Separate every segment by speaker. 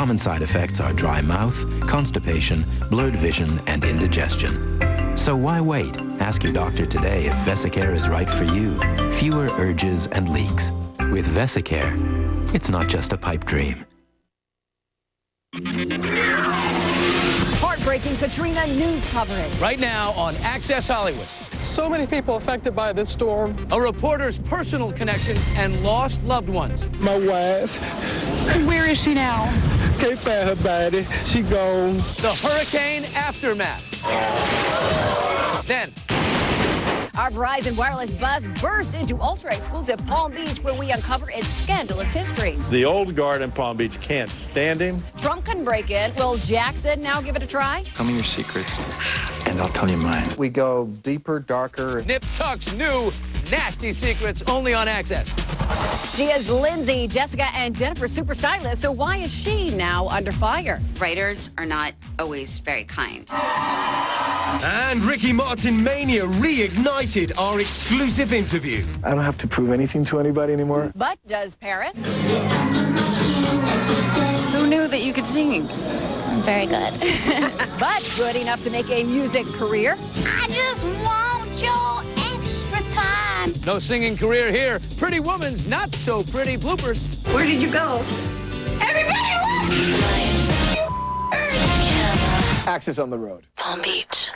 Speaker 1: Common side effects are dry mouth, constipation, blurred vision, and indigestion. So why wait? Ask your doctor today if Vesicare is right for you. Fewer urges and leaks. With Vesicare, it's not just a pipe dream.
Speaker 2: Heartbreaking Katrina news coverage.
Speaker 3: Right now on Access Hollywood.
Speaker 4: So many people affected by this storm.
Speaker 3: A reporter's personal connection and lost loved ones.
Speaker 4: My wife.
Speaker 2: Where is she now?
Speaker 4: Can't find her body. She gone.
Speaker 3: The hurricane aftermath. Then,
Speaker 2: our Verizon Wireless bus burst into ultra-exclusive Palm Beach, where we uncover its scandalous history.
Speaker 5: The old guard in Palm Beach can't stand him.
Speaker 2: Trump couldn't break in. Will Jackson now give it a try?
Speaker 6: Tell me your secrets, and I'll tell you mine.
Speaker 7: We go deeper, darker.
Speaker 3: Nip Tuck's new nasty secrets only on Access.
Speaker 2: She is Lindsay, Jessica, and Jennifer super stylists, so why is she now under fire?
Speaker 8: Writers are not always very kind.
Speaker 9: And Ricky Martin Mania reignited our exclusive interview.
Speaker 4: I don't have to prove anything to anybody anymore.
Speaker 2: But does Paris? Who knew that you could sing?
Speaker 8: I'm very good.
Speaker 2: But good enough to make a music career?
Speaker 8: I just want your extra time.
Speaker 3: No singing career here. Pretty Woman's not so pretty bloopers.
Speaker 8: Where did you go? Everybody
Speaker 4: Access on the road.
Speaker 8: Palm Beach.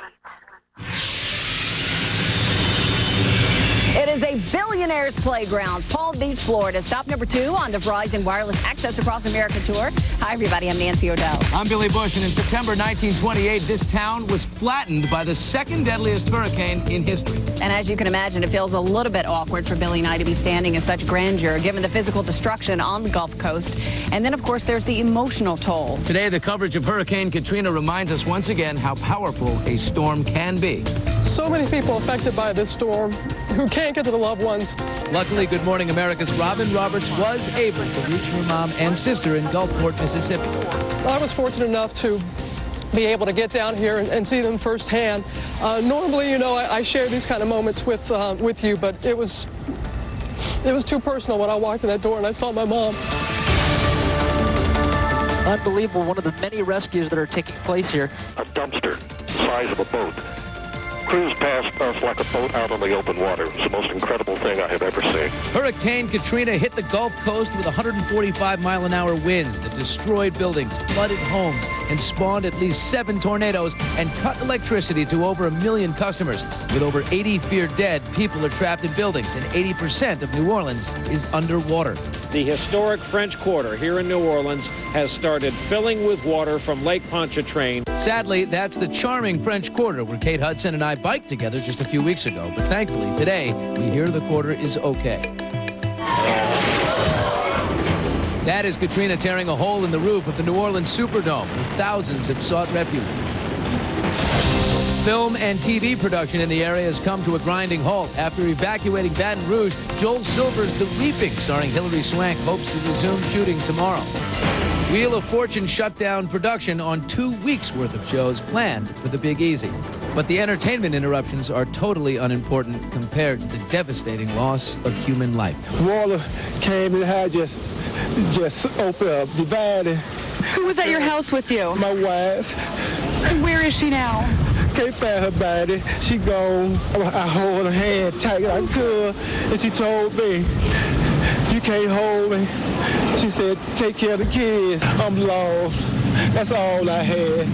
Speaker 2: It is a billionaire's playground, Palm Beach, Florida. Stop number 2 on the Verizon Wireless Access Across America tour. Hi, everybody. I'm Nancy O'Dell.
Speaker 3: I'm Billy Bush, and in September 1928, this town was flattened by the second deadliest hurricane in history.
Speaker 2: And as you can imagine, it feels a little bit awkward for Billy and I to be standing in such grandeur, given the physical destruction on the Gulf Coast. And then, of course, there's the emotional toll.
Speaker 3: Today, the coverage of Hurricane Katrina reminds us once again how powerful a storm can be.
Speaker 4: So many people affected by this storm who can't get to the loved ones.
Speaker 3: Luckily, Good Morning America's Robin Roberts was able to reach her mom and sister in Gulfport, Mississippi.
Speaker 4: I was fortunate enough to be able to get down here and see them firsthand. Normally, you know, I share these kind of moments with you, but it was too personal when I walked in that door and I saw my mom.
Speaker 10: Unbelievable, one of the many rescues that are taking place here.
Speaker 5: A dumpster the size of a boat cruised past us like a boat out on the open water. It's the most incredible thing I have ever seen.
Speaker 3: Hurricane Katrina hit the Gulf Coast with 145-mile-an-hour winds that destroyed buildings, flooded homes, and spawned at least 7 tornadoes and cut electricity to over 1 million customers. With over 80 feared dead, people are trapped in buildings, and 80% of New Orleans is underwater.
Speaker 11: The historic French Quarter here in New Orleans has started filling with water from Lake Pontchartrain.
Speaker 3: Sadly, that's the charming French Quarter where Kate Hudson and I biked together just a few weeks ago. But thankfully, today, we hear the quarter is okay. That is Katrina tearing a hole in the roof of the New Orleans Superdome, where thousands have sought refuge. Film and TV production in the area has come to a grinding halt. After evacuating Baton Rouge, Joel Silver's The Reaping, starring Hilary Swank, hopes to resume shooting tomorrow. Wheel of Fortune shut down production on 2 weeks' worth of shows planned for the Big Easy. But the entertainment interruptions are totally unimportant compared to the devastating loss of human life.
Speaker 4: Water came and had just opened up, divided.
Speaker 2: Who was at your house with you?
Speaker 4: My wife.
Speaker 2: Where is she now?
Speaker 4: Can't find her body. She gone. I hold her hand tight like I could, and she told me, "You can't hold me." She said, "Take care of the kids. I'm lost." That's all I had.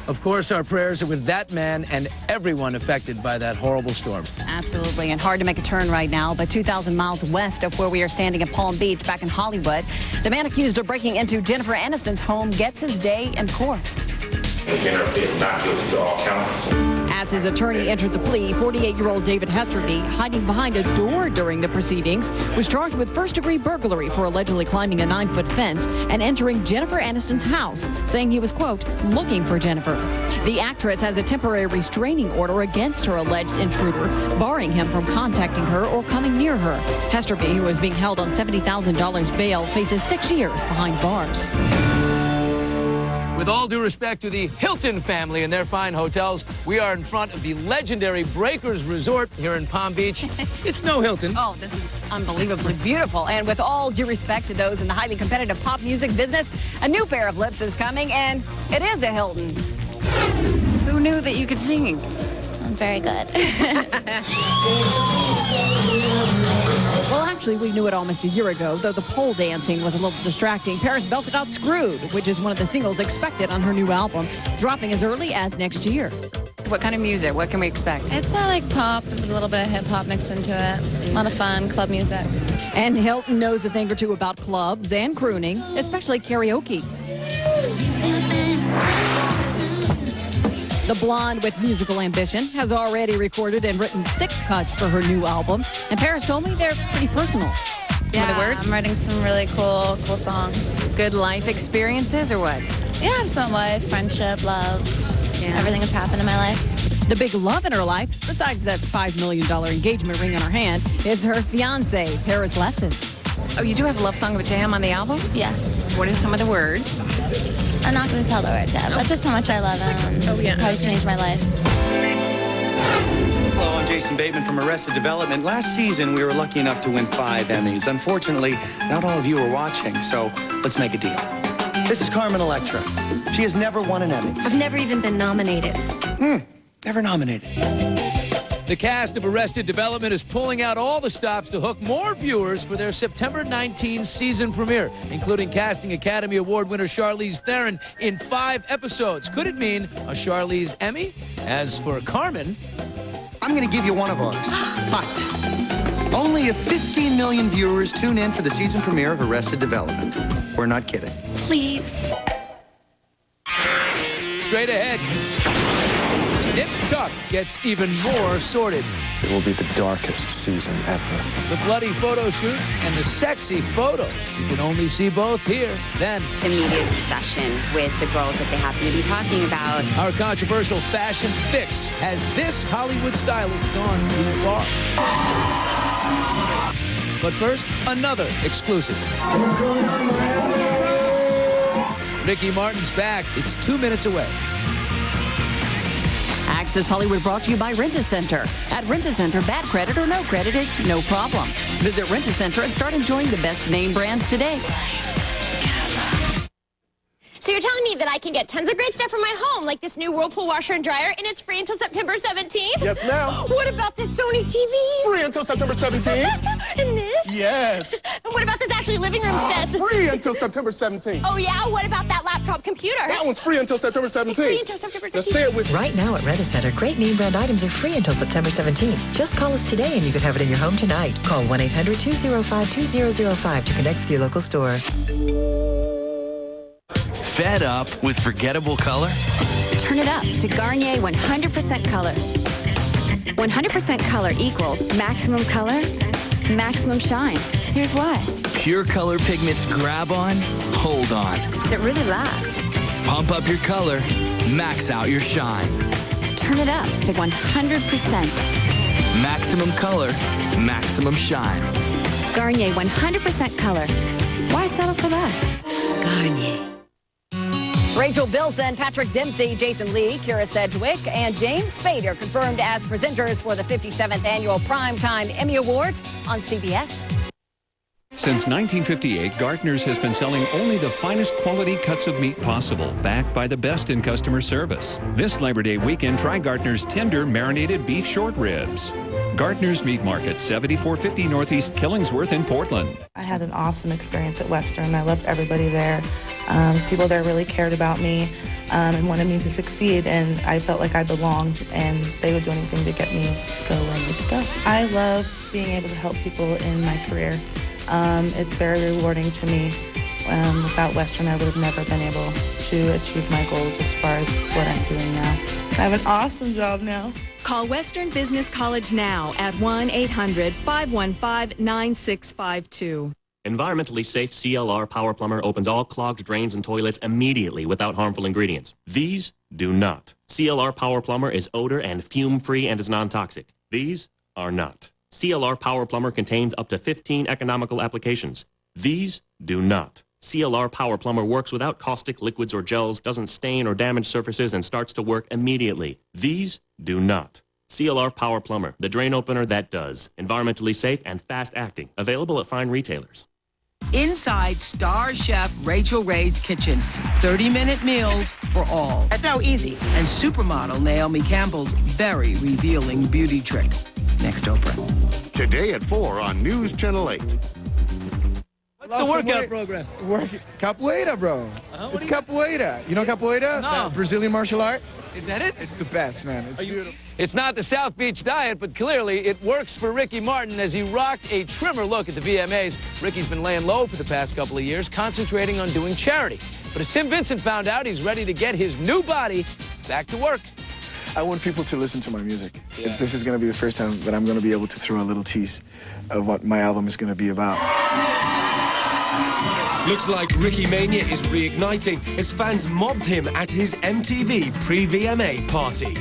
Speaker 3: Of course, our prayers are with that man and everyone affected by that horrible storm.
Speaker 2: Absolutely, and hard to make a turn right now, but 2,000 miles west of where we are standing in Palm Beach, back in Hollywood, the man accused of breaking into Jennifer Aniston's home gets his day in court.
Speaker 5: Jennifer is not guilty to all counts.
Speaker 2: As his attorney entered the plea, 48-year-old David Hesterby, hiding behind a door during the proceedings, was charged with first-degree burglary for allegedly climbing a 9-foot fence and entering Jennifer Aniston's house, saying he was, quote, looking for Jennifer. The actress has a temporary restraining order against her alleged intruder, barring him from contacting her or coming near her. Hesterby, who is being held on $70,000 bail, faces 6 years behind bars.
Speaker 3: With all due respect to the Hilton family and their fine hotels, we are in front of the legendary Breakers Resort here in Palm Beach. It's no Hilton.
Speaker 2: Oh, this is unbelievably beautiful. And with all due respect to those in the highly competitive pop music business, a new pair of lips is coming, and it is a Hilton. Who knew that you could sing?
Speaker 8: I'm very good.
Speaker 2: Well, actually, we knew it almost a year ago, though the pole dancing was a little distracting. Paris belted out Screwed, which is one of the singles expected on her new album, dropping as early as next year. What kind of music? What can we expect?
Speaker 12: It's like pop with a little bit of hip hop mixed into it. A lot of fun, club music.
Speaker 2: And Hilton knows a thing or two about clubs and crooning, especially karaoke. The blonde with musical ambition has already recorded and written 6 cuts for her new album. And Paris told me they're pretty personal.
Speaker 12: Yeah,
Speaker 2: What are the words?
Speaker 12: I'm writing some really cool songs.
Speaker 2: Good life experiences or what?
Speaker 12: Yeah, just about life, friendship, love, everything that's happened in my life.
Speaker 2: The big love in her life, besides that $5 million engagement ring on her hand, is her fiancé, Paris Lessons. Oh, you do have a love song of a jam on the album?
Speaker 12: Yes.
Speaker 2: What are some of the words?
Speaker 12: I'm not going to tell the words yet, but just how much I love him. Oh, yeah. How he's changed my life.
Speaker 13: Hello, I'm Jason Bateman from Arrested Development. Last season, we were lucky enough to win 5 Emmys. Unfortunately, not all of you are watching, so let's make a deal. This is Carmen Electra. She has never won an Emmy.
Speaker 8: I've never even been nominated.
Speaker 13: Never nominated.
Speaker 3: The cast of Arrested Development is pulling out all the stops to hook more viewers for their September 19 season premiere, including casting Academy Award winner Charlize Theron in 5 episodes. Could it mean a Charlize Emmy? As for Carmen,
Speaker 13: I'm going to give you one of ours. But only if 15 million viewers tune in for the season premiere of Arrested Development. We're not kidding.
Speaker 8: Please.
Speaker 3: straight ahead, Nip Tuck gets even more sordid.
Speaker 6: It will be the darkest season ever.
Speaker 3: The bloody photo shoot and the sexy photos. You can only see both here, then.
Speaker 14: The media's obsession with the girls that they happen to be talking about.
Speaker 3: Our controversial fashion fix. Has this Hollywood stylist gone too far? But first, another exclusive. Ricky Martin's back. It's 2 minutes away.
Speaker 2: Access Hollywood brought to you by Rent-A-Center. At Rent-A-Center, bad credit or no credit is no problem. Visit Rent-A-Center and start enjoying the best name brands today.
Speaker 8: So you're telling me that I can get tons of great stuff from my home, like this new Whirlpool washer and dryer, and it's free until September 17th?
Speaker 4: Yes, ma'am.
Speaker 8: What about this Sony TV?
Speaker 4: Free until September 17th.
Speaker 8: And this?
Speaker 4: Yes.
Speaker 8: And what about this Ashley living room set?
Speaker 4: Free until September 17th.
Speaker 8: Oh, yeah? What about that laptop computer?
Speaker 4: That one's free until September 17th.
Speaker 8: Free until September 17th.
Speaker 4: Now say it with
Speaker 15: Right now at Rent-A-Center, great name brand items are free until September 17th. Just call us today and you could have it in your home tonight. Call 1-800-205-2005 to connect with your local store.
Speaker 16: Fed up with forgettable color?
Speaker 17: Turn it up to Garnier 100% Color. 100% color equals maximum color, maximum shine. Here's why.
Speaker 16: Pure color pigments grab on, hold on.
Speaker 17: So it really lasts.
Speaker 16: Pump up your color, max out your shine.
Speaker 17: Turn it up to 100%.
Speaker 16: Maximum color, maximum shine.
Speaker 17: Garnier 100% Color. Why settle for less? Garnier.
Speaker 2: Rachel Bilson, Patrick Dempsey, Jason Lee, Kira Sedgwick, and James Spader confirmed as presenters for the 57th Annual Primetime Emmy Awards on CBS.
Speaker 18: Since 1958, Gartner's has been selling only the finest quality cuts of meat possible, backed by the best in customer service. This Labor Day weekend, try Gartner's tender marinated beef short ribs. Gartner's Meat Market, 7450 Northeast Killingsworth in Portland.
Speaker 19: I had an awesome experience at Western. I loved everybody there. People there really cared about me and wanted me to succeed, and I felt like I belonged, and they would do anything to get me to go where I need to go. I love being able to help people in my career. It's very rewarding to me. Without Western, I would have never been able to achieve my goals as far as what I'm doing now. I have an awesome job now.
Speaker 20: Call Western Business College now at 1-800-515-9652.
Speaker 21: Environmentally safe CLR Power Plumber opens all clogged drains and toilets immediately without harmful ingredients. These do not. CLR Power Plumber is odor and fume-free and is non-toxic. These are not. CLR Power Plumber contains up to 15 economical applications. These do not. CLR Power Plumber works without caustic liquids or gels, doesn't stain or damage surfaces, and starts to work immediately. These do not. CLR Power Plumber, the drain opener that does. Environmentally safe and fast-acting. Available at fine retailers.
Speaker 1: Inside Star Chef Rachel Ray's kitchen, 30-minute meals for all.
Speaker 22: That's so easy.
Speaker 1: And supermodel Naomi Campbell's very revealing beauty trick. Next, Oprah.
Speaker 23: Today at 4 on News Channel 8.
Speaker 3: What's the workout program?
Speaker 24: Capoeira, bro. It's capoeira. You know capoeira?
Speaker 3: No.
Speaker 24: That Brazilian martial art?
Speaker 3: Is that it?
Speaker 24: It's the best, man. It's beautiful.
Speaker 3: It's not the South Beach diet, but clearly it works for Ricky Martin as he rocked a trimmer look at the VMAs. Ricky's been laying low for the past couple of years, concentrating on doing charity. But as Tim Vincent found out, he's ready to get his new body back to work.
Speaker 6: I want people to listen to my music. Yeah. This is going to be the first time that I'm going to be able to throw a little tease of what my album is going to be about.
Speaker 9: Looks like Ricky Mania is reigniting as fans mobbed him at his MTV pre-VMA party.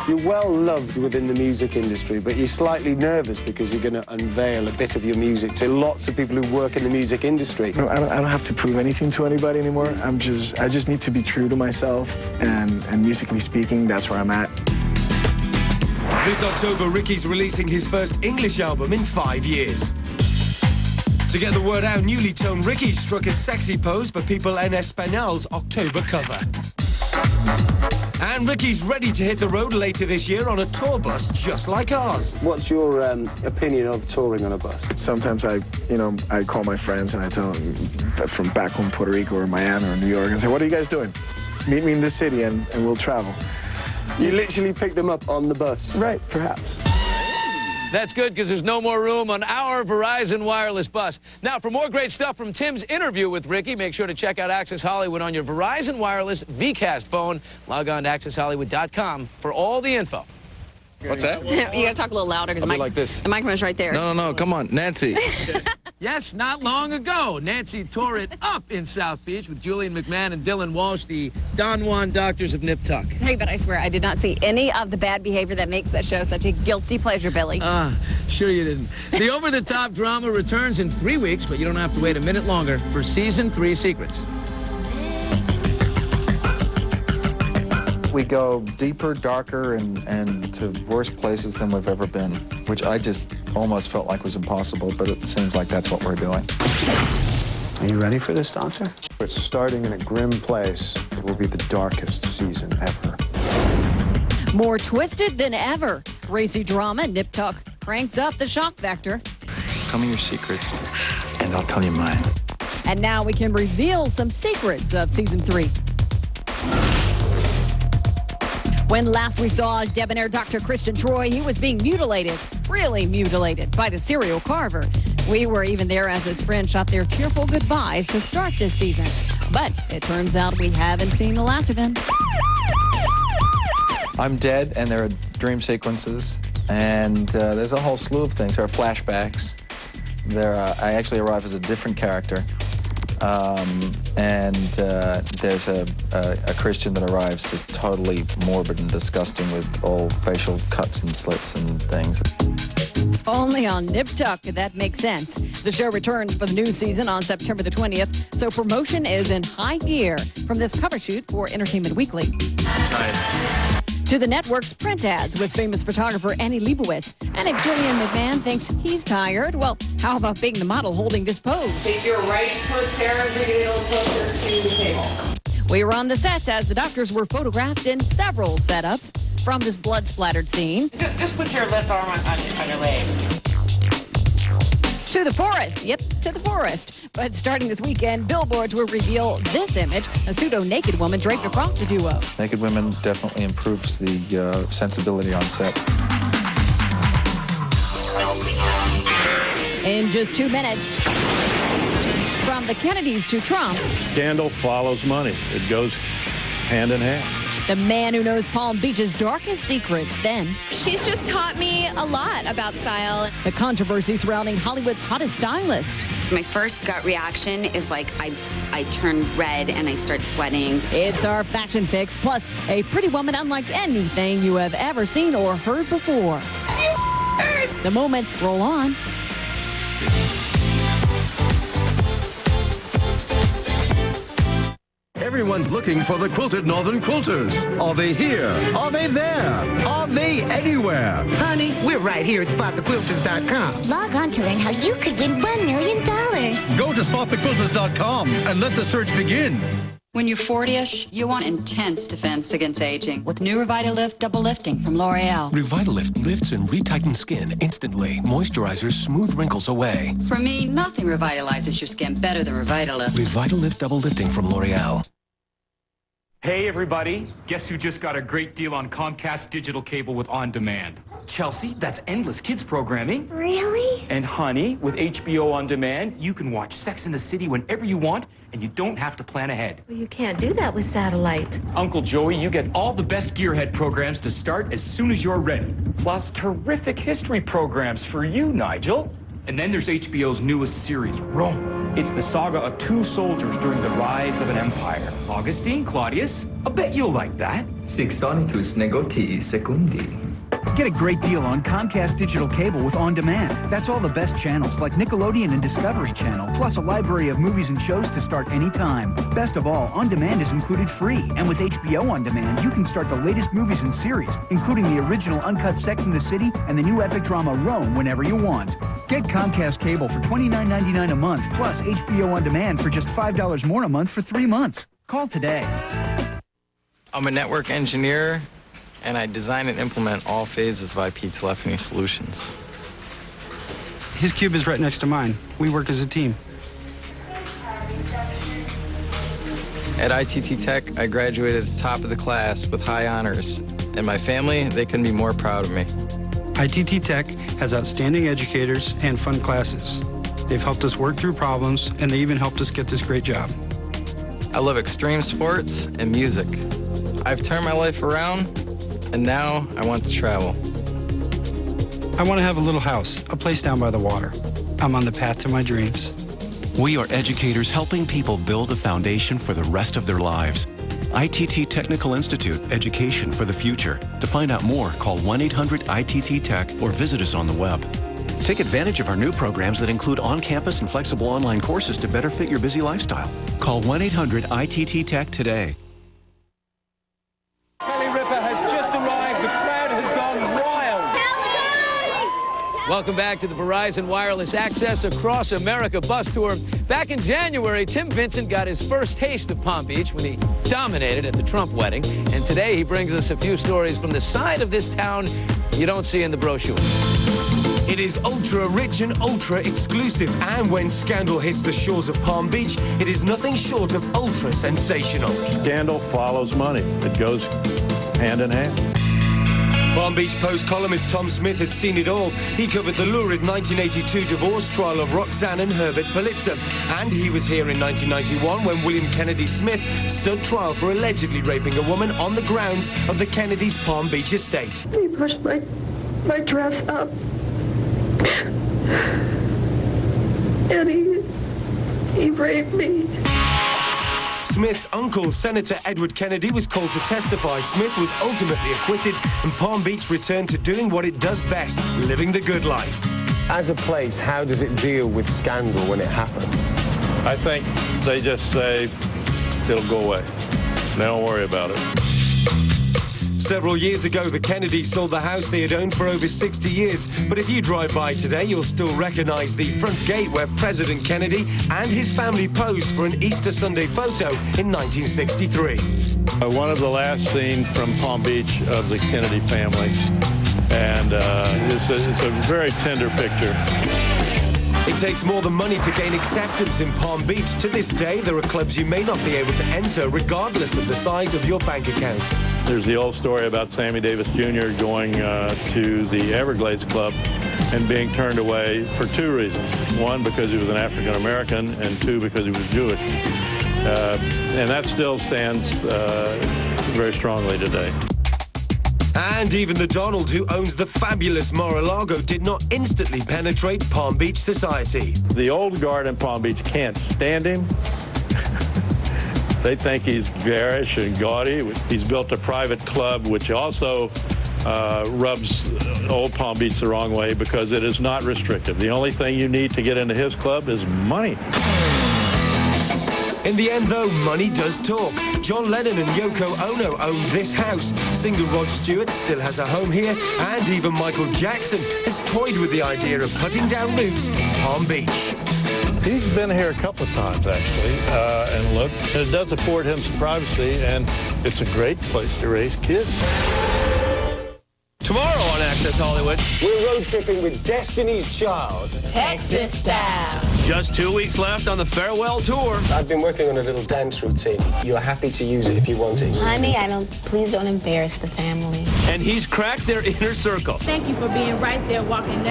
Speaker 25: You're well loved within the music industry, but you're slightly nervous because you're going to unveil a bit of your music to lots of people who work in the music industry.
Speaker 6: No, I don't have to prove anything to anybody anymore. I just need to be true to myself, and musically speaking, that's where I'm at.
Speaker 9: This October, Ricky's releasing his first English album in 5 years. To get the word out, newly toned Ricky struck a sexy pose for People en Español's October cover. And Ricky's ready to hit the road later this year on a tour bus just like ours.
Speaker 25: What's your opinion of touring on a bus?
Speaker 6: Sometimes I call my friends and I tell them from back home, Puerto Rico or Miami or New York, and say, what are you guys doing? Meet me in this city and we'll travel.
Speaker 25: You literally pick them up on the bus?
Speaker 6: Right, perhaps.
Speaker 3: That's good because there's no more room on our Verizon Wireless bus. Now, for more great stuff from Tim's interview with Ricky, make sure to check out Access Hollywood on your Verizon Wireless VCast phone. Log on to accesshollywood.com for all the info.
Speaker 26: What's that?
Speaker 2: You gotta talk a little louder because
Speaker 26: like this.
Speaker 2: The microphone's right there.
Speaker 26: No, come on, Nancy.
Speaker 3: Yes, not long ago, Nancy tore it up in South Beach with Julian McMahon and Dylan Walsh, the Don Juan doctors of Nip Tuck.
Speaker 2: Hey, but I swear I did not see any of the bad behavior that makes that show such a guilty pleasure, Billy.
Speaker 3: Sure you didn't. The over-the-top drama returns in 3 weeks, but you don't have to wait a minute longer for Season 3 Secrets.
Speaker 7: We go deeper, darker, and to worse places than we've ever been, which I just almost felt like was impossible, but it seems like that's what we're doing.
Speaker 6: Are you ready for this, Doctor? It's starting in a grim place. It will be the darkest season ever.
Speaker 2: More twisted than ever. Racy drama, Nip Tuck cranks up the shock factor.
Speaker 6: Tell me your secrets, and I'll tell you mine.
Speaker 2: And now we can reveal some secrets of Season 3. When last we saw debonair Dr. Christian Troy, he was being mutilated, really mutilated, by the serial carver. We were even there as his friends shot their tearful goodbyes to start this season. But it turns out we haven't seen the last of him.
Speaker 7: I'm dead, and there are dream sequences, and there's a whole slew of things. There are flashbacks. I actually arrive as a different character. There's a Christian that arrives as totally morbid and disgusting with all facial cuts and slits and things.
Speaker 2: Only on Nip Tuck, that makes sense. The show returns for the new season on September the 20th, so promotion is in high gear from this cover shoot for Entertainment Weekly. To the network's print ads with famous photographer Annie Leibovitz. And if Julian McMahon thinks he's tired, well, how about being the model holding this pose?
Speaker 22: Take your right foot, Sarah, bring it a little closer to the table.
Speaker 2: We were on the set as the doctors were photographed in several setups from this blood-splattered scene.
Speaker 22: Just put your left arm on your leg.
Speaker 2: To the forest. Yep, to the forest. But starting this weekend, billboards will reveal this image, a pseudo-naked woman draped across the duo.
Speaker 7: Naked women definitely improves the sensibility on set.
Speaker 2: In just 2 minutes, from the Kennedys to Trump,
Speaker 11: Scandal follows money. It goes hand in hand.
Speaker 2: the man who knows Palm Beach's darkest secrets. Then,
Speaker 8: she's just taught me a lot about style.
Speaker 2: The controversy surrounding Hollywood's hottest stylist.
Speaker 14: My first gut reaction is like I turn red and I start sweating.
Speaker 2: It's our fashion fix, plus a pretty woman unlike anything you have ever seen or heard before. The moments roll on.
Speaker 4: Everyone's looking for the Quilted Northern Quilters. Are they here? Are they there? Are they anywhere?
Speaker 5: Honey, we're right here at SpotTheQuilters.com.
Speaker 10: Log on to learn how you could win $1 million.
Speaker 4: Go to SpotTheQuilters.com and let the search begin.
Speaker 12: When you're 40-ish, you want intense defense against aging with new Revitalift Double Lifting from L'Oreal.
Speaker 13: Revitalift lifts and retightens skin instantly. Moisturizers smooth wrinkles away.
Speaker 12: For me, nothing revitalizes your skin better than Revitalift.
Speaker 13: Revitalift Double Lifting from L'Oreal.
Speaker 15: Hey everybody, guess who just got a great deal on Comcast digital cable with On Demand? Chelsea, that's endless kids programming.
Speaker 10: Really?
Speaker 15: And honey, with HBO On Demand, you can watch Sex and the City whenever you want, and you don't have to plan ahead.
Speaker 10: Well, you can't do that with satellite.
Speaker 15: Uncle Joey, you get all the best Gearhead programs to start as soon as you're ready. Plus terrific history programs for you, Nigel. And then there's HBO's newest series, Rome. It's the saga of two soldiers during the rise of an empire. Augustine, Claudius, I bet you'll like that.
Speaker 27: Sixonitus negotii secundi.
Speaker 28: Get a great deal on Comcast digital cable with On Demand. That's all the best channels like Nickelodeon and Discovery Channel, plus a library of movies and shows to start anytime. Best of all, On Demand is included free. And with HBO On Demand, you can start the latest movies and series, including the original uncut Sex and the City and the new epic drama Rome whenever you want. Get Comcast cable for $29.99 a month, plus HBO On Demand for just $5 more a month for 3 months. Call today.
Speaker 29: I'm a network engineer, and I design and implement all phases of IP telephony solutions.
Speaker 30: His cube is right next to mine. We work as a team.
Speaker 29: At ITT Tech, I graduated at the top of the class with high honors, and my family, they couldn't be more proud of me.
Speaker 30: ITT Tech has outstanding educators and fun classes. They've helped us work through problems, and they even helped us get this great job.
Speaker 29: I love extreme sports and music. I've turned my life around, and now I want to travel.
Speaker 30: I want to have a little house, a place down by the water. I'm on the path to my dreams.
Speaker 31: We are educators helping people build a foundation for the rest of their lives. ITT Technical Institute, education for the future. To find out more, call 1-800-ITT-TECH or visit us on the web. Take advantage of our new programs that include on-campus and flexible online courses to better fit your busy lifestyle. Call 1-800-ITT-TECH today.
Speaker 32: Kelly Ripa has just arrived. The crowd has gone wild.
Speaker 3: Welcome back to the Verizon Wireless Access Across America bus tour. Back in January, Tim Vincent got his first taste of Palm Beach when he dominated at the Trump wedding. And today he brings us a few stories from the side of this town you don't see in the brochure.
Speaker 9: It is ultra rich and ultra exclusive, and when scandal hits the shores of Palm Beach, it is nothing short of ultra sensational.
Speaker 33: Scandal follows money. It goes hand in hand.
Speaker 9: Palm Beach Post columnist Tom Smith has seen it all. He covered the lurid 1982 divorce trial of Roxanne and Herbert Pulitzer. And he was here in 1991 when William Kennedy Smith stood trial for allegedly raping a woman on the grounds of the Kennedys' Palm Beach estate.
Speaker 34: He pushed my dress up. And he raped me.
Speaker 9: Smith's uncle, Senator Edward Kennedy, was called to testify. Smith was ultimately acquitted, and Palm Beach returned to doing what it does best, living the good life.
Speaker 25: As a place, how does it deal with scandal when it happens?
Speaker 33: I think they just say it'll go away. They don't worry about it.
Speaker 9: Several years ago, the Kennedys sold the house they had owned for over 60 years. But if you drive by today, you'll still recognize the front gate where President Kennedy and his family posed for an Easter Sunday photo in 1963.
Speaker 33: One of the last scenes from Palm Beach of the Kennedy family. And it's a very tender picture.
Speaker 9: It takes more than money to gain acceptance in Palm Beach. To this day, there are clubs you may not be able to enter regardless of the size of your bank account.
Speaker 33: There's the old story about Sammy Davis Jr. going to the Everglades Club and being turned away for two reasons. One, because he was an African American, and two, because he was Jewish. And that still stands very strongly today.
Speaker 9: And even the Donald, who owns the fabulous Mar-a-Lago, did not instantly penetrate Palm Beach society.
Speaker 33: The old guard in Palm Beach can't stand him. They think he's garish and gaudy. He's built a private club, which also rubs old Palm Beach the wrong way because it is not restrictive. The only thing you need to get into his club is money.
Speaker 9: In the end, though, money does talk. John Lennon and Yoko Ono own this house. Singer Rod Stewart still has a home here, and even Michael Jackson has toyed with the idea of putting down roots in Palm Beach.
Speaker 33: He's been here a couple of times, actually, and look, it does afford him some privacy, and it's a great place to raise kids.
Speaker 3: Tomorrow on Access Hollywood.
Speaker 25: We're road tripping with Destiny's Child.
Speaker 1: Texas style.
Speaker 3: Just 2 weeks left on the farewell tour.
Speaker 25: I've been working on a little dance routine. You're happy to use it if you want it.
Speaker 10: Honey, please don't embarrass the family.
Speaker 3: And he's cracked their inner circle.
Speaker 1: Thank you for being right there, walking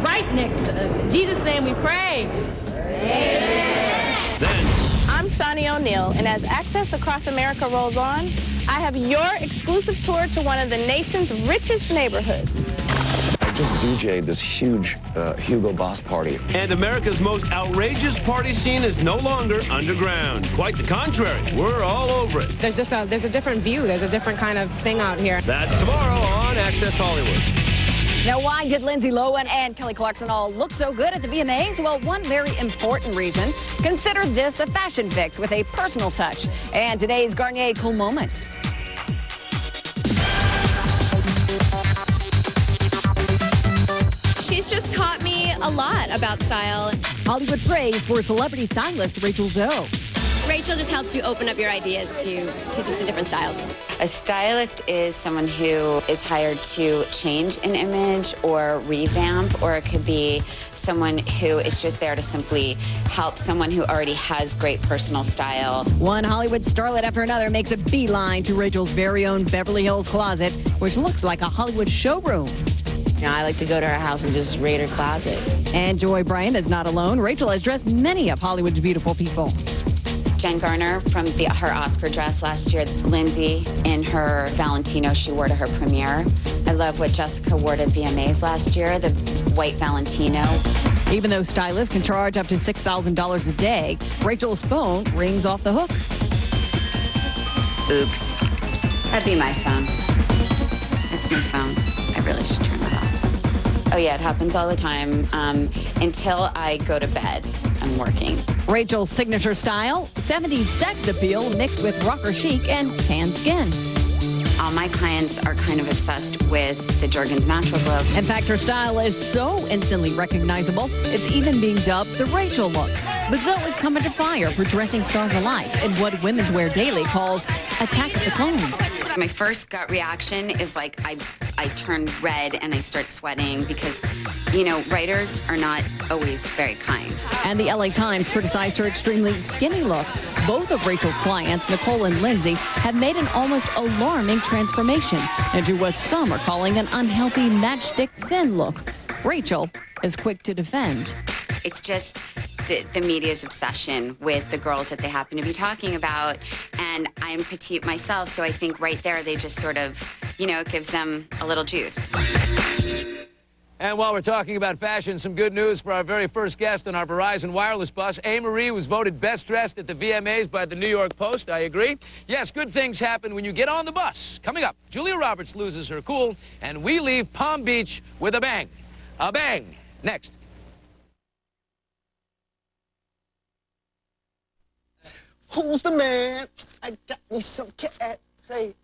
Speaker 1: right next to us. In Jesus' name we pray. Amen.
Speaker 3: Then,
Speaker 1: I'm Shawnee O'Neal, and as Access Across America rolls on, I have your exclusive tour to one of the nation's richest neighborhoods.
Speaker 6: I just DJ'd this huge Hugo Boss party.
Speaker 3: and America's most outrageous party scene is no longer underground. Quite the contrary. We're all over it.
Speaker 1: There's a different view. There's a different kind of thing out here.
Speaker 3: That's tomorrow on Access Hollywood.
Speaker 2: Now, why did Lindsay Lohan and Kelly Clarkson all look so good at the VMAs? Well, one very important reason. Consider this a fashion fix with a personal touch. And today's Garnier Cool Moment.
Speaker 8: She's just taught me a lot about style.
Speaker 2: Hollywood praise for celebrity stylist Rachel Zoe.
Speaker 8: Rachel just helps you open up your ideas to just different styles.
Speaker 14: A stylist is someone who is hired to change an image or revamp, or it could be someone who is just there to simply help someone who already has great personal style.
Speaker 2: One Hollywood starlet after another makes a beeline to Rachel's very own Beverly Hills closet, which looks like a Hollywood showroom.
Speaker 1: I like to go to her house and just raid her closet.
Speaker 2: And Joy Bryant is not alone. Rachel has dressed many of Hollywood's beautiful people.
Speaker 14: Jen Garner from her Oscar dress last year. Lindsay in her Valentino she wore to her premiere. I love what Jessica wore to VMAs last year, the white Valentino.
Speaker 2: Even though stylists can charge up to $6,000 a day, Rachel's phone rings off the hook.
Speaker 14: Oops. That'd be my phone. It's my phone. I really should turn it off. Oh yeah, it happens all the time. Until I go to bed, I'm working.
Speaker 2: Rachel's signature style, 70s sex appeal mixed with rocker chic and tan skin.
Speaker 14: All my clients are kind of obsessed with the Jergens Natural Glow.
Speaker 2: In fact, her style is so instantly recognizable, it's even being dubbed the Rachel look. But Zoe is coming to fire for dressing stars alike in what Women's Wear Daily calls Attack of the Clones.
Speaker 14: My first gut reaction is like I turn red and I start sweating because, writers are not always very kind.
Speaker 2: And the LA Times criticized her extremely skinny look. Both of Rachel's clients, Nicole and Lindsay, have made an almost alarming transformation into what some are calling an unhealthy matchstick thin look. Rachel is quick to defend.
Speaker 14: It's just the media's obsession with the girls that they happen to be talking about. And I'm petite myself, so I think right there they just sort of, it gives them a little juice.
Speaker 3: And while we're talking about fashion, some good news for our very first guest on our Verizon Wireless bus. A-Marie was voted best dressed at the VMAs by the New York Post. I agree. Yes, good things happen when you get on the bus. Coming up, Julia Roberts loses her cool, and we leave Palm Beach with a bang. A bang. Next.
Speaker 7: Who's the man? I got me some cat. Hey.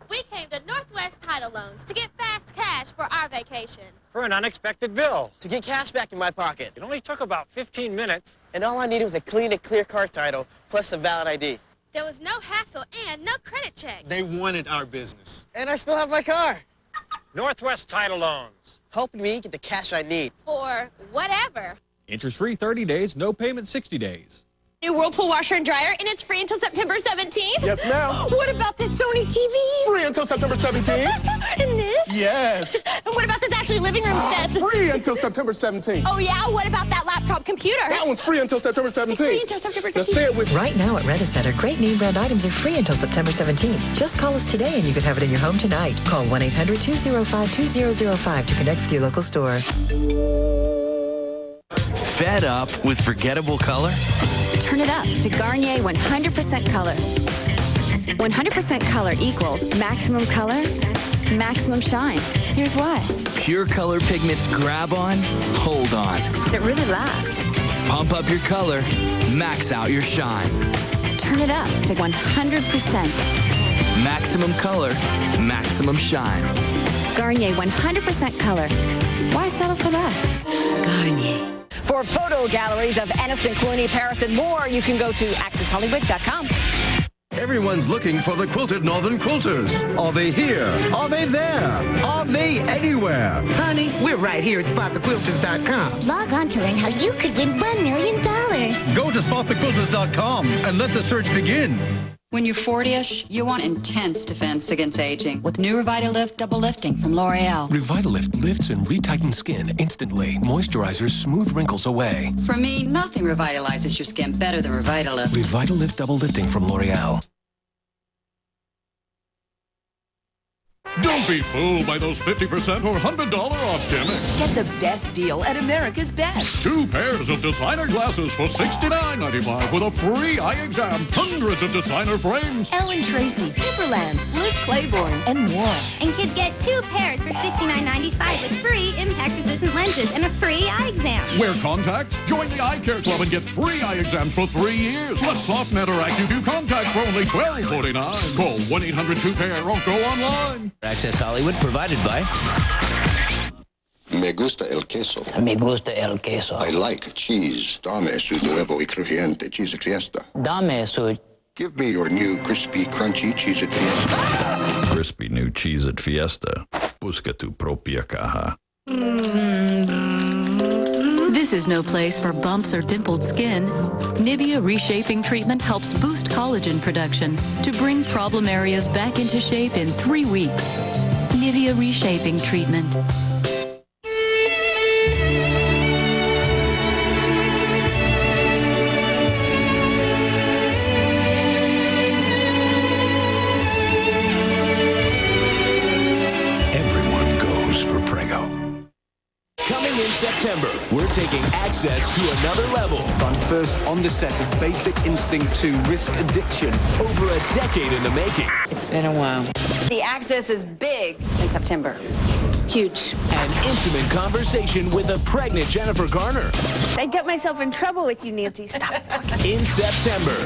Speaker 11: We came to Northwest Title Loans to get fast cash for our vacation.
Speaker 16: For an unexpected bill.
Speaker 7: To get cash back in my pocket.
Speaker 16: It only took about 15 minutes.
Speaker 7: And all I needed was a clean and clear car title, plus a valid ID.
Speaker 11: There was no hassle and no credit check.
Speaker 7: They wanted our business. And I still have my car.
Speaker 16: Northwest Title Loans.
Speaker 7: Helping me get the cash I need.
Speaker 11: For whatever.
Speaker 17: Interest-free 30 days, no payment 60 days.
Speaker 8: New Whirlpool washer and dryer, and it's free until September 17th.
Speaker 7: Yes, ma'am.
Speaker 8: What about this Sony TV?
Speaker 7: Free until September 17th.
Speaker 8: And this?
Speaker 7: Yes.
Speaker 8: And what about this Ashley living room set?
Speaker 7: Free until September 17th.
Speaker 8: Oh, yeah? What about that laptop computer?
Speaker 7: That one's free until September 17th.
Speaker 8: It's free until September 17th.
Speaker 7: Now say it with
Speaker 18: Right now at Rent-A-Center, great name brand items are free until September 17th. Just call us today and you could have it in your home tonight. Call 1-800-205-2005 to connect with your local store.
Speaker 19: Fed up with forgettable color?
Speaker 12: Turn it up to Garnier 100% Color. 100% color equals maximum color, maximum shine. Here's why.
Speaker 19: Pure color pigments grab on, hold on.
Speaker 12: So it really lasts.
Speaker 19: Pump up your color, max out your shine.
Speaker 12: Turn it up to 100%.
Speaker 19: Maximum color, maximum shine.
Speaker 12: Garnier 100% color. Why settle for less? Garnier.
Speaker 2: For photo galleries of Aniston, Clooney, Paris, and more, you can go to accesshollywood.com.
Speaker 4: Everyone's looking for the Quilted Northern Quilters. Are they here? Are they there? Are they anywhere?
Speaker 5: Honey, we're right here at spotthequilters.com.
Speaker 13: Log on to learn how you could win $1 million.
Speaker 4: Go to spotthequilters.com and let the search begin.
Speaker 15: When you're 40-ish, you want intense defense against aging with new Revitalift Double Lifting from L'Oreal.
Speaker 20: Revitalift lifts and retightens skin instantly. Moisturizers smooth wrinkles away.
Speaker 15: For me, nothing revitalizes your skin better than Revitalift.
Speaker 20: Revitalift Double Lifting from L'Oreal.
Speaker 21: Don't be fooled by those 50% or $100 off gimmicks.
Speaker 22: Get the best deal at America's Best.
Speaker 21: 2 pairs of designer glasses for $69.95 with a free eye exam. Hundreds of designer frames.
Speaker 22: Ellen Tracy, Timberland, Liz Claiborne, and more.
Speaker 13: And kids get 2 pairs for $69.95 with free impact-resistant lenses and a free eye exam.
Speaker 21: Wear contacts? Join the Eye Care Club and get free eye exams for 3 years. Plus SoftNet or AccuView contacts for only $12.49. Call 1-800-2-PAIR or go online.
Speaker 3: Access Hollywood provided by...
Speaker 23: Me gusta el queso.
Speaker 24: Me gusta el queso.
Speaker 23: I like cheese. Dame su nuevo y crujiente cheese at Fiesta.
Speaker 24: Dame su...
Speaker 23: Give me your new crispy, crunchy cheese at Fiesta.
Speaker 26: Crispy new cheese at Fiesta. Busca tu propia caja.
Speaker 15: This is no place for bumps or dimpled skin. Nivea Reshaping Treatment helps boost collagen production to bring problem areas back into shape in 3 weeks. Nivea Reshaping Treatment.
Speaker 20: Everyone goes for Prego.
Speaker 3: Coming in September, we're taking Access to another level.
Speaker 25: I'm first on the set of Basic Instinct 2 Risk Addiction.
Speaker 3: Over a decade in the making.
Speaker 2: It's been a while. The Access is big in September. Huge.
Speaker 3: An intimate conversation with a pregnant Jennifer Garner.
Speaker 1: I get myself in trouble with you, Nancy. Stop talking.
Speaker 3: In September,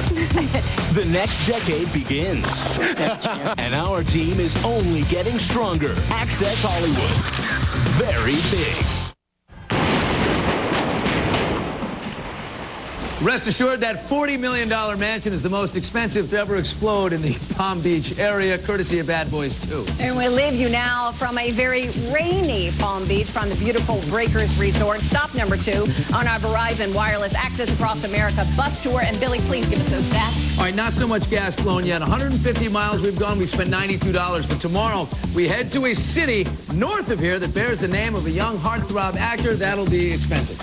Speaker 3: the next decade begins. And our team is only getting stronger. Access Hollywood. Very big. Rest assured that $40 million mansion is the most expensive to ever explode in the Palm Beach area, courtesy of Bad Boys 2.
Speaker 2: And we leave you now from a very rainy Palm Beach from the beautiful Breakers Resort. Stop number 2 on our Verizon Wireless Access Across America bus tour. And Billy, please give us those stats.
Speaker 3: All right, not so much gas blown yet. 150 miles we've gone. We spent $92. But tomorrow we head to a city north of here that bears the name of a young heartthrob actor. That'll be expensive.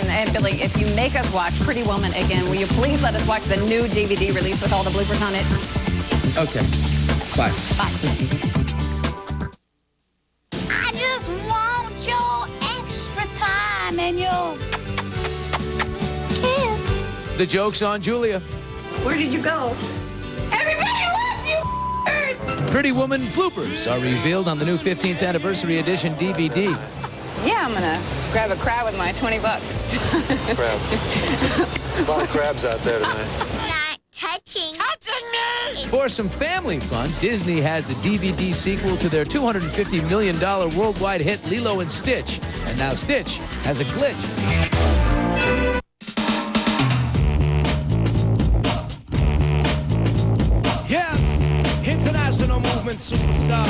Speaker 2: And Billy, if you make us watch Pretty Woman again, will you please let us watch the new DVD release with all the bloopers on it?
Speaker 3: Okay. Bye.
Speaker 2: Bye.
Speaker 13: I just want your extra time and your kiss.
Speaker 3: The joke's on Julia.
Speaker 34: Where did you go?
Speaker 13: Everybody left you
Speaker 3: Pretty Woman bloopers are revealed on the new 15th anniversary edition DVD.
Speaker 10: Yeah, I'm gonna grab a crab with my 20 bucks.
Speaker 6: Crabs. A lot of crabs out there tonight.
Speaker 13: Not touching me.
Speaker 3: For some family fun, Disney has the DVD sequel to their $250 million worldwide hit Lilo and Stitch. And now Stitch has a glitch.
Speaker 7: Yes, international movement superstar.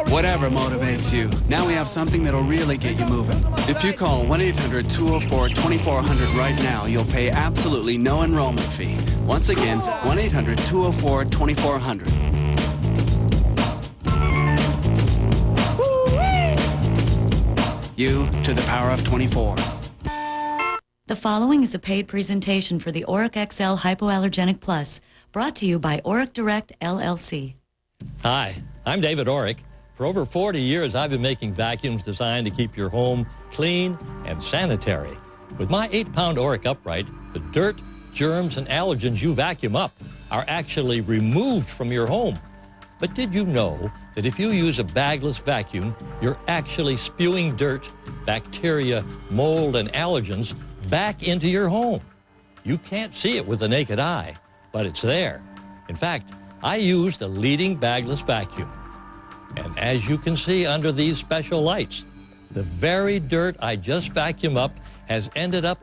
Speaker 27: Whatever motivates you, now we have something that'll really get you moving. If you call 1-800-204-2400 right now, you'll pay absolutely no enrollment fee. Once again, 1-800-204-2400. You to the power of 24.
Speaker 28: The following is a paid presentation for the Auric XL Hypoallergenic Plus, brought to you by Auric Direct, LLC.
Speaker 29: Hi, I'm David Auric. For over 40 years, I've been making vacuums designed to keep your home clean and sanitary. With my 8-pound Auric upright, the dirt, germs, and allergens you vacuum up are actually removed from your home. But did you know that if you use a bagless vacuum, you're actually spewing dirt bacteria, mold, and allergens back into your home. You can't see it with the naked eye, but it's there. In fact, I used a leading bagless vacuum. And as you can see under these special lights, the very dirt I just vacuumed up has ended up